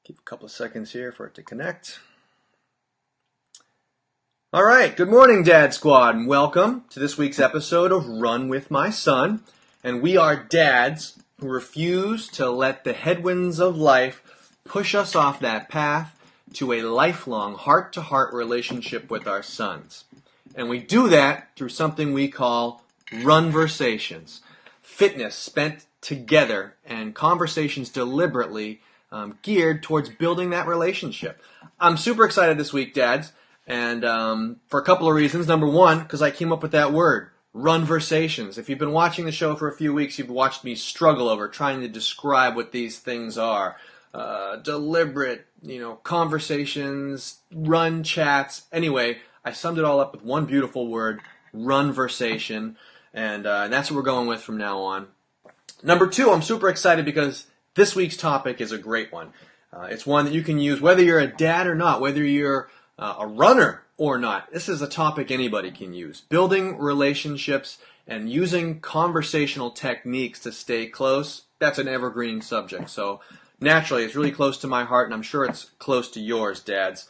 Give a couple of seconds here for it to connect. All right, good morning, Dad Squad, and welcome to this week's episode of Run With My Son. And we are dads who refuse to let the headwinds of life push us off that path to a lifelong heart-to-heart relationship with our sons. And we do that through something we call Runversations. Fitness spent together and conversations deliberately geared towards building that relationship. I'm super excited this week, dads, and for a couple of reasons. Number one, because I came up with that word, Runversations. If you've been watching the show for a few weeks, you've watched me struggle over trying to describe what these things are. Deliberate, conversations, run chats. Anyway, I summed it all up with one beautiful word, Runversation, and that's what we're going with from now on. Number two, I'm super excited because this week's topic is a great one. It's one that you can use whether you're a dad or not, whether you're a runner or not. This is a topic anybody can use. Building relationships and using conversational techniques to stay close, that's an evergreen subject. So naturally, it's really close to my heart, and I'm sure it's close to yours, dads.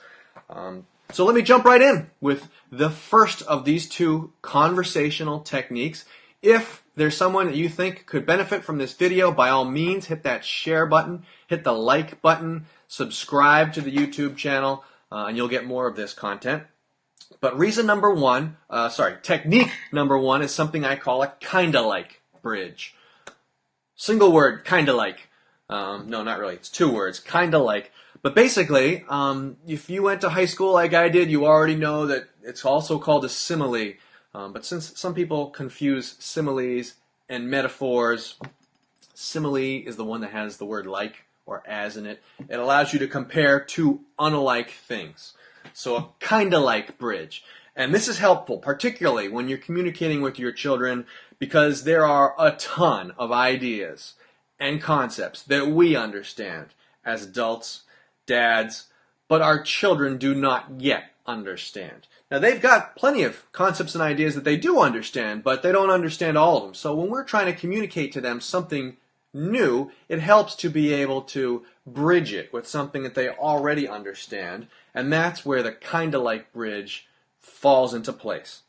So let me jump right in with the first of these two conversational techniques. If there's someone that you think could benefit from this video, by all means, hit that share button, hit the like button, subscribe to the YouTube channel, and you'll get more of this content. But technique number one is something I call a kinda like bridge. Single word, kinda like. No, not really. It's two words, kinda like. But basically, if you went to high school like I did, you already know that it's also called a simile. But since some people confuse similes and metaphors, simile is the one that has the word like or as in it. It allows you to compare two unlike things. So a kinda like bridge. And this is helpful, particularly when you're communicating with your children, because there are a ton of ideas and concepts that we understand as adults, dads, but our children do not yet understand. Now, they've got plenty of concepts and ideas that they do understand, but they don't understand all of them. So when we're trying to communicate to them something new, it helps to be able to bridge it with something that they already understand, and that's where the kinda like bridge falls into place.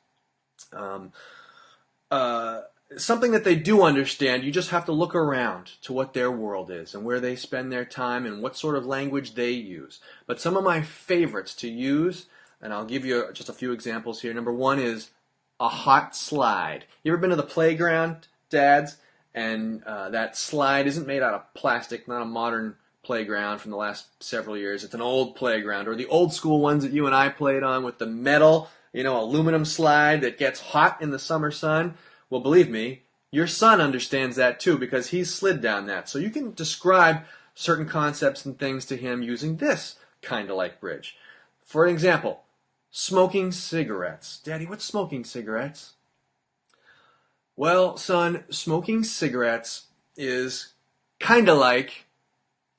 Something that they do understand, you just have to look around to what their world is and where they spend their time and what sort of language they use. But some of my favorites to use, and I'll give you just a few examples here. Number one is a hot slide. You ever been to the playground, dads? And that slide isn't made out of plastic, not a modern playground from the last several years. It's an old playground, or the old school ones that you and I played on with the metal, aluminum slide that gets hot in the summer sun. Well, believe me, your son understands that too because he's slid down that. So you can describe certain concepts and things to him using this kinda like bridge. For example, smoking cigarettes. Daddy, what's smoking cigarettes? Well, son, smoking cigarettes is kinda like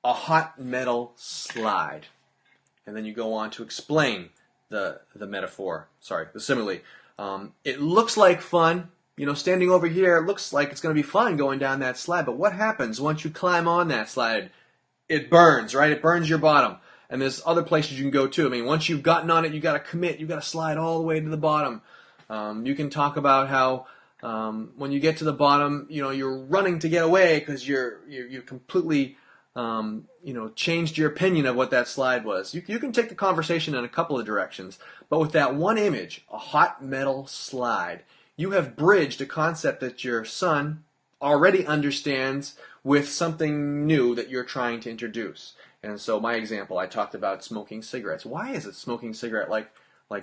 a hot metal slide. And then you go on to explain the simile. It looks like fun. Standing over here, it looks like it's going to be fun going down that slide. But what happens once you climb on that slide? It burns, right? It burns your bottom. And there's other places you can go too. I mean, once you've gotten on it, you got to commit. You got to slide all the way to the bottom. You can talk about how when you get to the bottom, you're running to get away because you completely changed your opinion of what that slide was. You can take the conversation in a couple of directions. But with that one image, a hot metal slide, you have bridged a concept that your son already understands with something new that you're trying to introduce. And so my example, I talked about smoking cigarettes. Why is it smoking cigarette like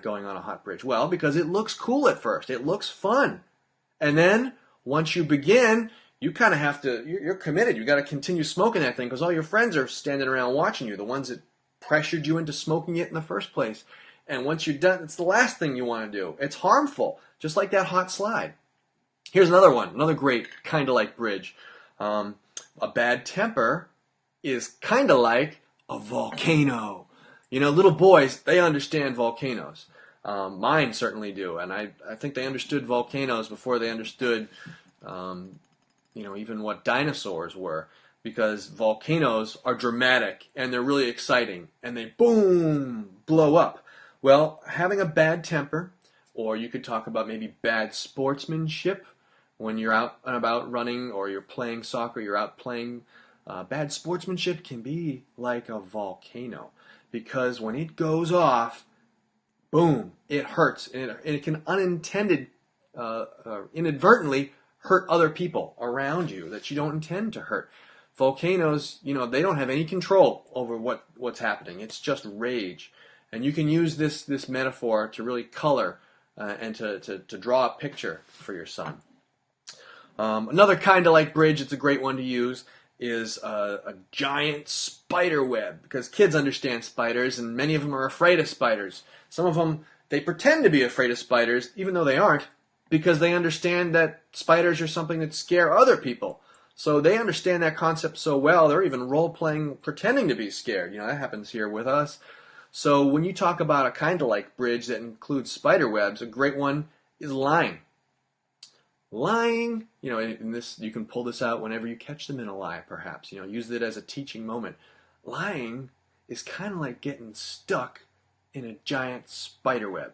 going on a hot bridge? Well, because it looks cool at first. It looks fun. And then once you begin, you kind of have to, you're committed. You got to continue smoking that thing because all your friends are standing around watching you, the ones that pressured you into smoking it in the first place. And once you're done, it's the last thing you want to do. It's harmful, just like that hot slide. Here's another one, another great kinda like bridge. A bad temper is kinda like a volcano. Little boys, they understand volcanoes. Mine certainly do, and I think they understood volcanoes before they understood, even what dinosaurs were. because volcanoes are dramatic and they're really exciting and they boom, blow up. Well, having a bad temper, or you could talk about maybe bad sportsmanship when you're out and about running or you're playing soccer, you're out playing. Bad sportsmanship can be like a volcano because when it goes off, boom, it hurts. And it can inadvertently hurt other people around you that you don't intend to hurt. Volcanoes, they don't have any control over what's happening. It's just rage. And you can use this metaphor to really color and to draw a picture for your son. Another kind of like bridge, it's a great one to use, is a giant spider web, because kids understand spiders and many of them are afraid of spiders. Some of them, they pretend to be afraid of spiders even though they aren't, because they understand that spiders are something that scare other people. So they understand that concept so well, they're even role-playing, pretending to be scared. That happens here with us. So when you talk about a kind of like bridge that includes spider webs, a great one is lying. Lying, in this, you can pull this out whenever you catch them in a lie, perhaps. Use it as a teaching moment. Lying is kind of like getting stuck in a giant spider web.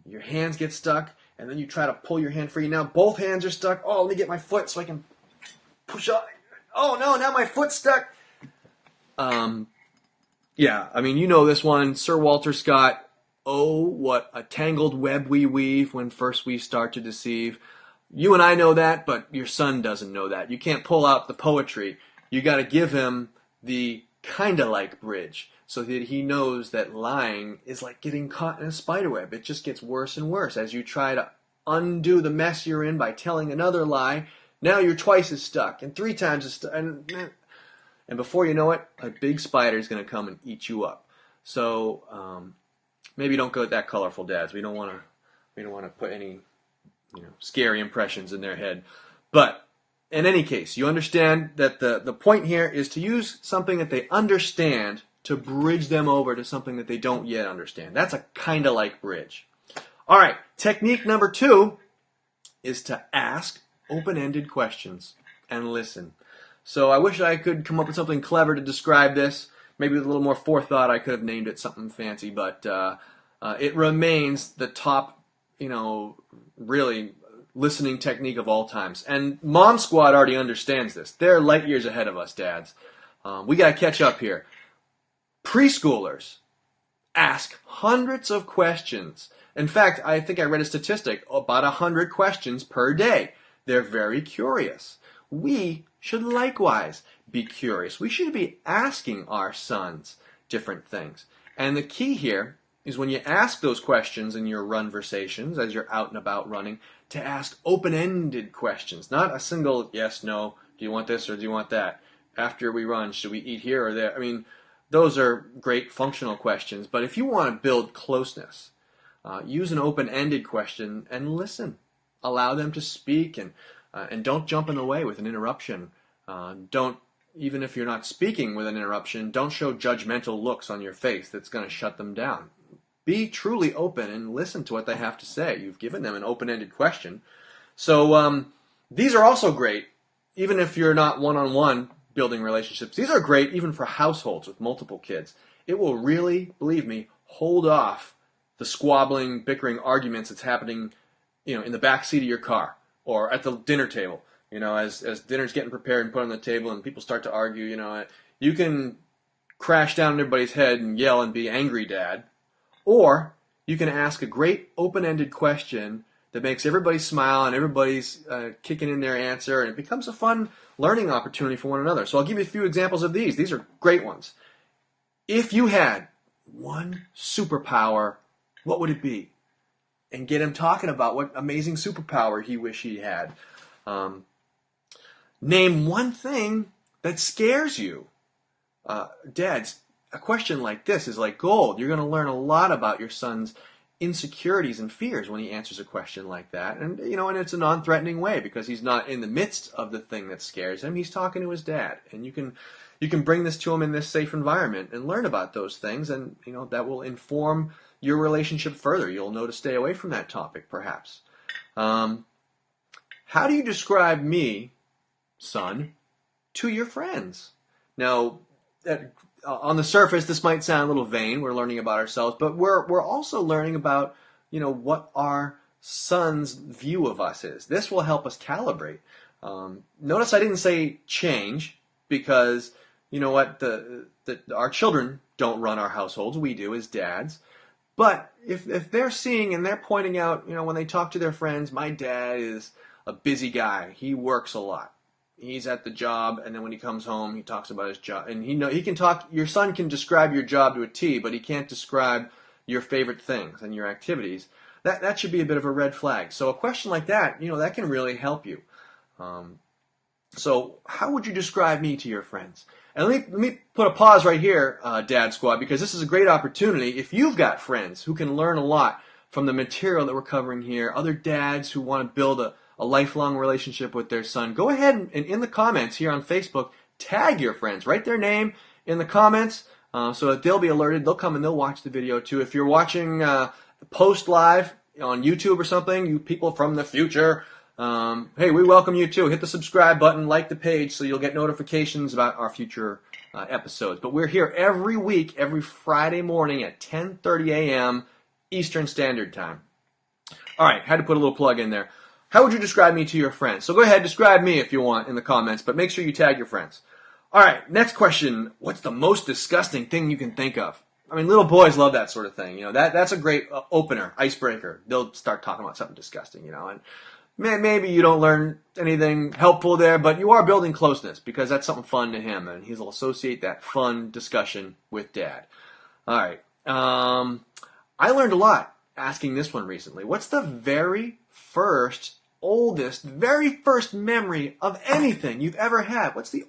Your hands get stuck, and then you try to pull your hand free. Now both hands are stuck. Oh, let me get my foot so I can push up. Oh no, now my foot's stuck. Yeah, this one, Sir Walter Scott. Oh, what a tangled web we weave when first we start to deceive. You and I know that, but your son doesn't know that. You can't pull out the poetry. You got to give him the kinda like bridge so that he knows that lying is like getting caught in a spider web. It just gets worse and worse as you try to undo the mess you're in by telling another lie. Now you're twice as stuck and 3 times as stuck. And before you know it, a big spider is going to come and eat you up. So maybe don't go that colorful, dads. We don't want to put any scary impressions in their head. But in any case, you understand that the point here is to use something that they understand to bridge them over to something that they don't yet understand. That's a kind of like bridge. All right, technique number 2 is to ask open-ended questions and listen. So I wish I could come up with something clever to describe this. Maybe with a little more forethought I could have named it something fancy, but it remains the top, really listening technique of all times. And Mom Squad already understands this. They're light years ahead of us, dads. We got to catch up here. Preschoolers ask hundreds of questions. In fact, I think I read a statistic, about 100 questions per day. They're very curious. We should likewise be curious. We should be asking our sons different things. And the key here is when you ask those questions in your runversations, as you're out and about running, to ask open-ended questions, not a single yes, no, do you want this or do you want that? After we run, should we eat here or there? Those are great functional questions, but if you want to build closeness, use an open-ended question and listen. Allow them to speak and don't jump in the way with an interruption. Don't, even if you're not speaking with an interruption, don't show judgmental looks on your face that's going to shut them down. Be truly open and listen to what they have to say. You've given them an open-ended question. So these are also great, even if you're not one-on-one building relationships. These are great even for households with multiple kids. It will really, believe me, hold off the squabbling, bickering arguments that's happening, in the back seat of your car or at the dinner table. As dinner's getting prepared and put on the table and people start to argue, you can crash down on everybody's head and yell and be angry, Dad. Or you can ask a great open-ended question that makes everybody smile and everybody's kicking in their answer, and it becomes a fun learning opportunity for one another. So I'll give you a few examples of these. These are great ones. If you had one superpower, what would it be? And get him talking about what amazing superpower he wish he had. Name one thing that scares you. Dads, a question like this is like gold. You're going to learn a lot about your son's insecurities and fears when he answers a question like that. And, and it's a non-threatening way because he's not in the midst of the thing that scares him. He's talking to his dad. And you can bring this to him in this safe environment and learn about those things. And, that will inform your relationship further. You'll know to stay away from that topic, perhaps. How do you describe me, son, to your friends. Now, on the surface, this might sound a little vain. We're learning about ourselves, but we're also learning about, what our son's view of us is. This will help us calibrate. Notice I didn't say change, because you know what, our children don't run our households. We do as dads. But if they're seeing and they're pointing out, when they talk to their friends, my dad is a busy guy. He works a lot. He's at the job, and then when he comes home, he talks about his job. And he can talk. Your son can describe your job to a T, but he can't describe your favorite things and your activities. That should be a bit of a red flag. So a question like that, that can really help you. So how would you describe me to your friends? And let me put a pause right here, Dad Squad, because this is a great opportunity. If you've got friends who can learn a lot from the material that we're covering here, other dads who want to build a lifelong relationship with their son, go ahead and in the comments here on Facebook, tag your friends. Write their name in the comments so that they'll be alerted. They'll come and they'll watch the video too. If you're watching post live on YouTube or something, you people from the future, hey, we welcome you too. Hit the subscribe button, like the page, so you'll get notifications about our future episodes. But we're here every week, every Friday morning at 10:30 a.m. Eastern Standard Time. All right, had to put a little plug in there. How would you describe me to your friends? So go ahead, describe me if you want in the comments, but make sure you tag your friends. All right, next question. What's the most disgusting thing you can think of? I mean, little boys love that sort of thing. That's a great opener, icebreaker. They'll start talking about something disgusting, and maybe you don't learn anything helpful there, but you are building closeness because that's something fun to him, and he'll associate that fun discussion with Dad. All right. I learned a lot asking this one recently. What's the very first memory of anything you've ever had? What's the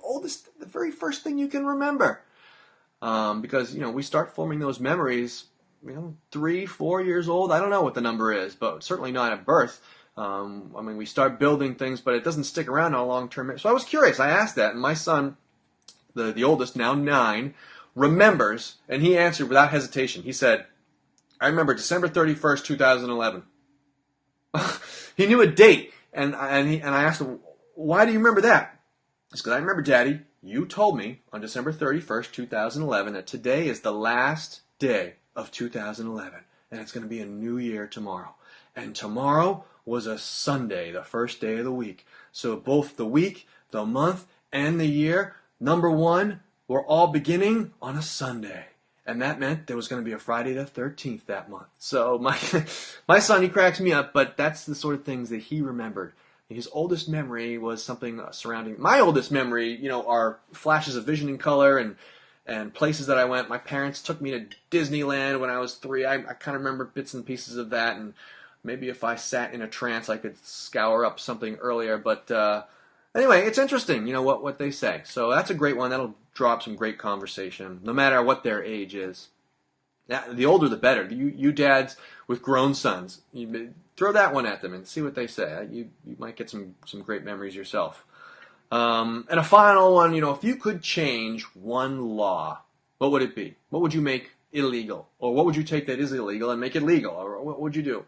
very first thing you can remember? Because, we start forming those memories, 3, 4 years old. I don't know what the number is, but certainly not at birth. We start building things, but it doesn't stick around on a long-term. So I was curious. I asked that, and my son, the oldest, now 9, remembers, and he answered without hesitation. He said, I remember December 31st, 2011. He knew a date, and I asked him, why do you remember that? It's because I remember, Daddy, you told me on December 31st, 2011, that today is the last day of 2011, and it's going to be a new year tomorrow. And tomorrow was a Sunday, the first day of the week. So both the week, the month, and the year, number 1, were all beginning on a Sunday. And that meant there was going to be a Friday the 13th that month. So my son, he cracks me up, but that's the sort of things that he remembered. His oldest memory was something surrounding... My oldest memory, are flashes of vision and color and places that I went. My parents took me to Disneyland when I was 3. I kind of remember bits and pieces of that, and maybe if I sat in a trance, I could scour up something earlier. But anyway, it's interesting, what they say. So that's a great one. That'll draw up some great conversation, no matter what their age is. The older, the better. You dads with grown sons, throw that one at them and see what they say. You might get some great memories yourself. And a final one, if you could change one law, what would it be? What would you make illegal? Or what would you take that is illegal and make it legal? Or what would you do?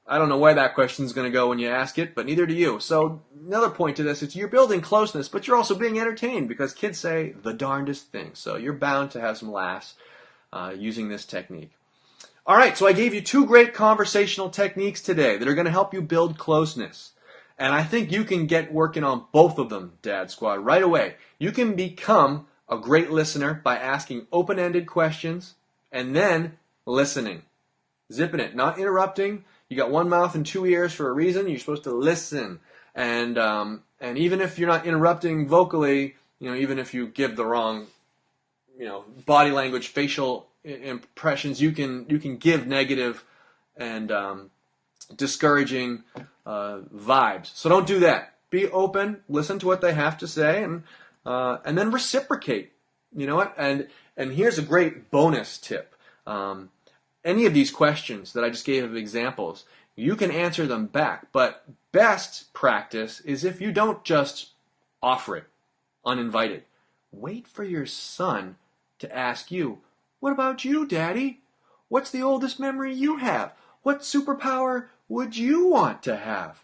I don't know where that question's going to go when you ask it, but neither do you. So another point to this, it's you're building closeness, but you're also being entertained because kids say the darndest things. So you're bound to have some laughs using this technique. All right, so I gave you 2 great conversational techniques today that are going to help you build closeness. And I think you can get working on both of them, Dad Squad, right away. You can become a great listener by asking open-ended questions and then listening. Zipping it, not interrupting. You got one mouth and 2 ears for a reason. You're supposed to listen. And even if you're not interrupting vocally, even if you give the wrong, body language, facial impressions, you can give negative and discouraging vibes. So don't do that. Be open. Listen to what they have to say, and then reciprocate. You know what? And here's a great bonus tip. Any of these questions that I just gave of examples, you can answer them back. But best practice is if you don't just offer it uninvited. Wait for your son to ask you, what about you, Daddy? What's the oldest memory you have? What superpower would you want to have?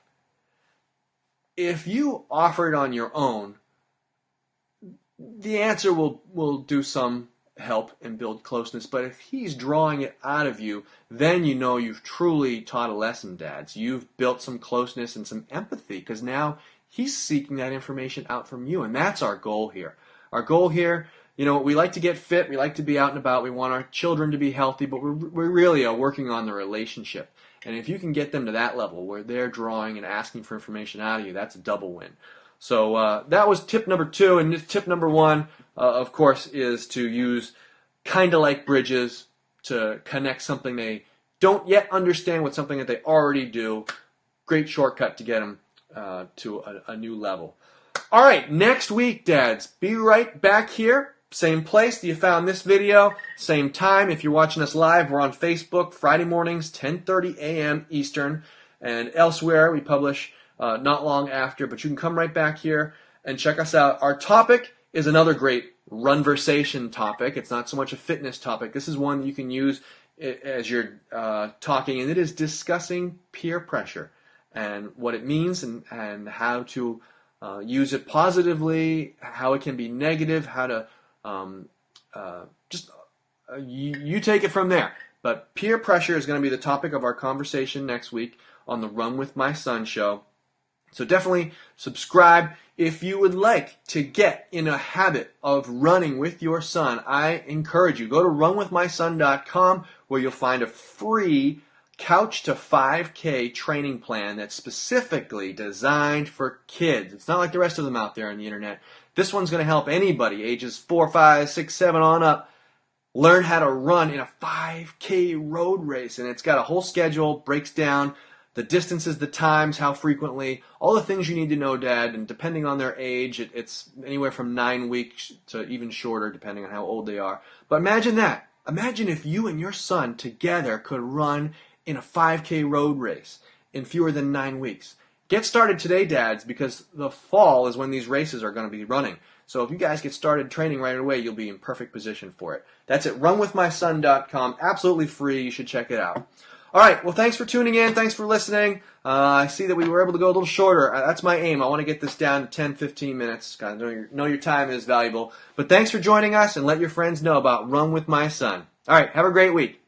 If you offer it on your own, the answer will do some help and build closeness. But if he's drawing it out of you, then you know you've truly taught a lesson, dads. You've built some closeness and some empathy, because now he's seeking that information out from you, and that's our goal here. Our goal here, we like to get fit, we like to be out and about, we want our children to be healthy, but we really are working on the relationship. And if you can get them to that level where they're drawing and asking for information out of you, that's a double win. So that was tip number 2, and tip number 1, of course, is to use kind of like bridges to connect something they don't yet understand with something that they already do. Great shortcut to get them to a new level. All right, next week, dads, be right back here. Same place that you found this video, same time. If you're watching us live, we're on Facebook, Friday mornings, 10:30 a.m. Eastern, and elsewhere we publish not long after, but you can come right back here and check us out. Our topic is another great runversation topic. It's not so much a fitness topic. This is one that you can use as you're talking, and it is discussing peer pressure and what it means and how to use it positively, how it can be negative, how to you take it from there. But peer pressure is going to be the topic of our conversation next week on the Run With My Son show. So definitely subscribe. If you would like to get in a habit of running with your son, I encourage you, go to runwithmyson.com, where you'll find a free Couch to 5K training plan that's specifically designed for kids. It's not like the rest of them out there on the internet. This one's going to help anybody ages 4, 5, 6, 7 on up learn how to run in a 5K road race. And it's got a whole schedule, breaks down the distances, the times, how frequently, all the things you need to know, Dad. And depending on their age, it's anywhere from 9 weeks to even shorter, depending on how old they are. But imagine that. Imagine if you and your son together could run in a 5K road race in fewer than 9 weeks. Get started today, dads, because the fall is when these races are going to be running. So if you guys get started training right away, you'll be in perfect position for it. That's at runwithmyson.com. Absolutely free. You should check it out. All right. Well, thanks for tuning in. Thanks for listening. I see that we were able to go a little shorter. That's my aim. I want to get this down to 10, 15 minutes. I know your time is valuable. But thanks for joining us, and let your friends know about Run With My Son. All right. Have a great week.